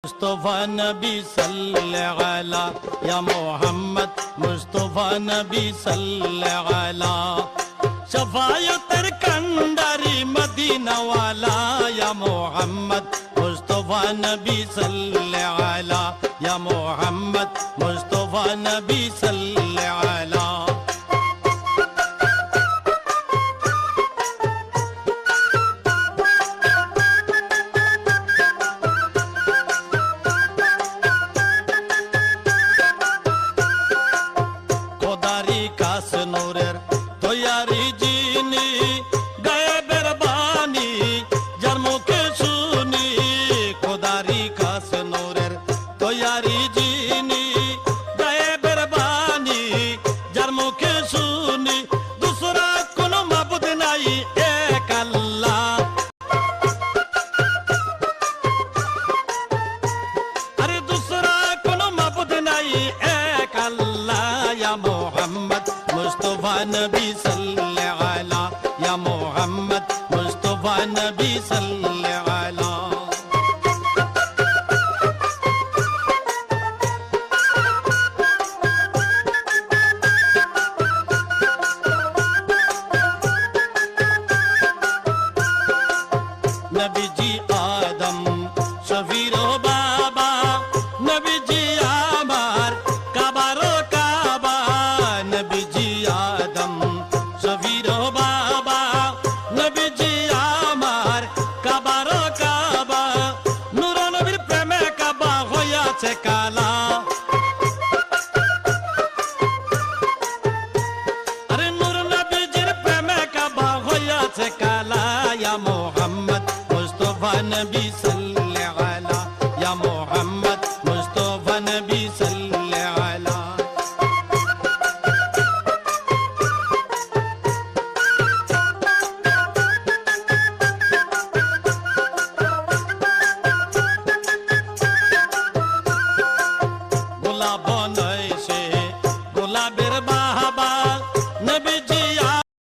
मुस्तफा नबी सल्ले अला या मोहम्मद मुस्तफा नबी सल्ले अला शफायतर कंडारी मदीना वाला या मोहम्मद मुस्तफा नबी सल्ले अला या मोहम्मद मुस्तफा नबी सल्ले अला नूरेर तैयारी जिनी गायबेर बानी যার মুখে শুনি খোদারি খাস নূরের তৈয়ারি জিনি গায়বের বানি যার মুখে শুনি দুসরা কোনো মাবুদ নাই এক আল্লাহ আরে দুসরা কোনো মাবুদ নাই এক আল্লাহ ইয়া মুহাম্মদ मुस्तफा नबी सल्ले अला या मोहम्मद मुस्तफा नबी सल्ले अला नबी जी आदम शफीरो बाबा नबी जी आमार काबारो काबा नबी जी आदम शफीरो बाबा नबी जी आमार काबारो काबा नूर नबीर प्रेमे काबा হইয়াছে কালা আরে নূর নবীজির প্রেমে কাবা হইয়াছে কালা ইয়া মোহাম্মদ মুস্তফা নবী সাল্লে আলা ইয়া মোহাম্মদ মুস্তফা নবী সাল্লে আলা গোলাপ